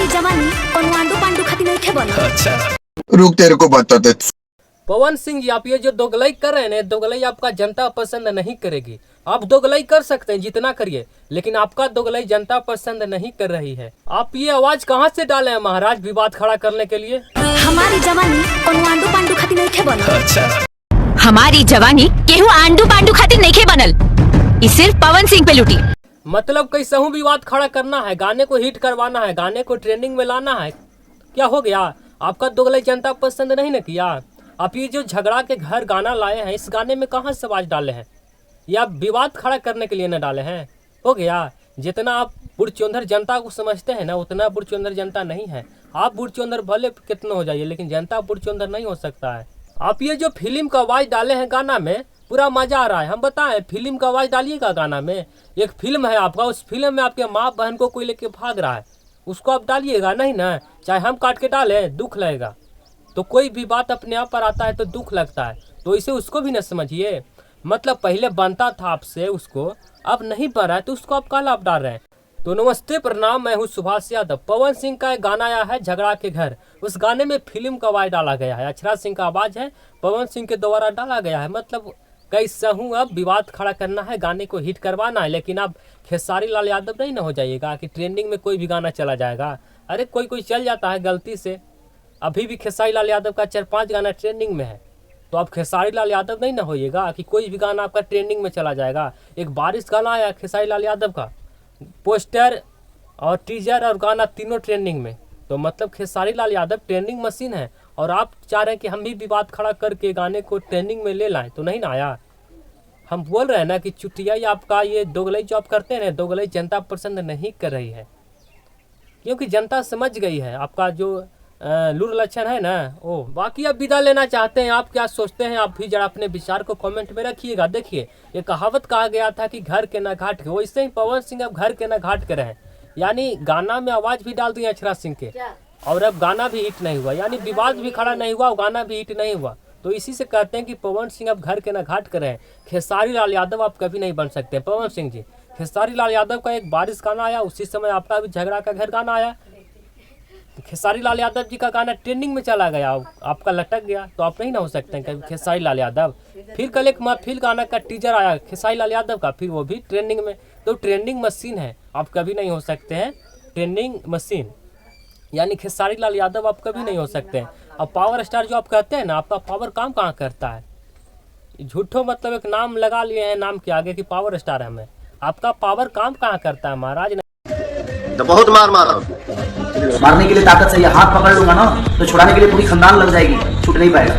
हमारी जवानी कोनो आंडू पांडू खाती नहीं थे बना। अच्छा रुक तेरे को बताते। पवन सिंह जी, आप ये जो दोगलई कर रहे हैं, दोगलई आपका जनता पसंद नहीं करेगी। आप दोगलई कर सकते हैं, जितना करिए, लेकिन आपका दोगलई जनता पसंद नहीं कर रही है। आप ये आवाज कहाँ से डाले हैं महाराज विवाद खड़ा करने के लिए? हमारी जवानी कोनो आंडू पांडू खाती नहीं थे बना। अच्छा हमारी जवानी केहू आंडू पांडू खातिर नहीं बनल, ये सिर्फ पवन सिंह पे लुटी। मतलब कैसा हूँ विवाद खड़ा करना है, गाने को हिट करवाना है, गाने को ट्रेंडिंग में लाना है। क्या हो गया? आपका दोगलई जनता पसंद नहीं न किया। आप ये जो झगड़ा के घर गाना लाए हैं, इस गाने में कहाँ से आवाज डाले हैं? या विवाद खड़ा करने के लिए न डाले हैं? हो गया। जितना आप बुढ़चोंधर जनता को समझते हैं ना, उतना बुढ़चोंधर जनता नहीं है। आप बुढ़चोंधर भले कितना हो जाइए, लेकिन जनता बुढ़चोंधर नहीं हो सकता है। आप ये जो फिल्म का आवाज डाले हैं गाना में, पूरा मजा आ रहा है। हम बताएं, फिल्म का आवाज डालिएगा गाना में। एक फिल्म है आपका, उस फिल्म में आपके माँ बहन को कोई लेके भाग रहा है, उसको आप डालिएगा नहीं ना। चाहे हम काट के डाले, दुख लगेगा। तो कोई भी बात अपने आप पर आता है तो दुख लगता है, तो इसे उसको भी न समझिए। मतलब पहले बनता था आपसे उसको, अब नहीं बन रहा है तो उसको आप कल आप डाल रहे हैं। तो नमस्ते प्रणाम, मैं हूँ सुभाष यादव। पवन सिंह का एक गाना आया है झगड़ा के घर। उस गाने में फिल्म का आवाज डाला गया है, अक्षरा सिंह का आवाज है, पवन सिंह के द्वारा डाला गया है। मतलब कैसा हूँ, अब विवाद खड़ा करना है, गाने को हिट करवाना है, लेकिन अब खेसारी लाल यादव नहीं ना हो जाइएगा कि ट्रेंडिंग में कोई भी गाना चला जाएगा। अरे कोई चल जाता है गलती से। अभी भी खेसारी लाल यादव का 4-5 गाना ट्रेंडिंग में है, तो आप खेसारी लाल यादव नहीं ना होइएगा कि कोई भी गाना आपका ट्रेंडिंग में चला जाएगा। एक बारिश गाना आया खेसारी लाल यादव का, पोस्टर और टीजर और गाना तीनों ट्रेंडिंग में। तो मतलब खेसारी लाल यादव ट्रेंडिंग मशीन है, और आप चाह रहे हैं कि हम भी विवाद खड़ा करके गाने को ट्रेंडिंग में ले लाएं, तो नहीं ना आया। हम बोल रहे हैं ना कि चुटिया आपका ये दोगलई जो आप करते हैं, दोगलई जनता पसंद नहीं कर रही है, क्योंकि जनता समझ गई है आपका जो लूर लक्षण है ना। ओ बाकी अब विदा लेना चाहते हैं, आप क्या सोचते हैं? आप भी जरा अपने विचार को कमेंट में रखिएगा। देखिए, ये कहावत कहा गया था कि घर के ना घाट के, वैसे ही पवन सिंह अब घर के ना घाट के रहे, यानी गाना में आवाज भी डाल दी अक्षरा सिंह के, और अब गाना भी हिट नहीं हुआ, यानी विवाद भी खड़ा नहीं हुआ और गाना भी हिट नहीं हुआ। तो इसी से कहते हैं कि पवन सिंह अब घर के ना घाट के रहे। खेसारी लाल यादव आप कभी नहीं बन सकते पवन सिंह जी। खेसारी लाल यादव का एक बारिश गाना आया, उसी समय आपका भी झगड़ा का घर गाना आया। खेसारी लाल यादव जी का गाना ट्रेंडिंग में चला गया, आपका लटक गया, तो आप नहीं ना हो सकते हैं कभी खेसारी लाल यादव। फिर कल एक महफिल गाना का टीजर आया खेसारी लाल यादव का, फिर वो भी ट्रेंडिंग में। तो ट्रेंडिंग मशीन है, आप कभी नहीं हो सकते हैं ट्रेंडिंग मशीन, यानी खेसारी लाल यादव आप कभी नहीं हो सकते हैं। अब पावर स्टार जो आप कहते हैं ना, आपका पावर काम कहाँ करता है? झूठो मतलब एक नाम लगा लिए हैं नाम के आगे कि पावर स्टार है हमें, आपका पावर काम कहाँ करता है महाराज? तो बहुत मार मारा, मारने के लिए ताकत से ये हाथ पकड़ लूंगा ना, तो छुड़ाने के लिए पूरी खानदान लग जाएगी, छूट नहीं पाएगा।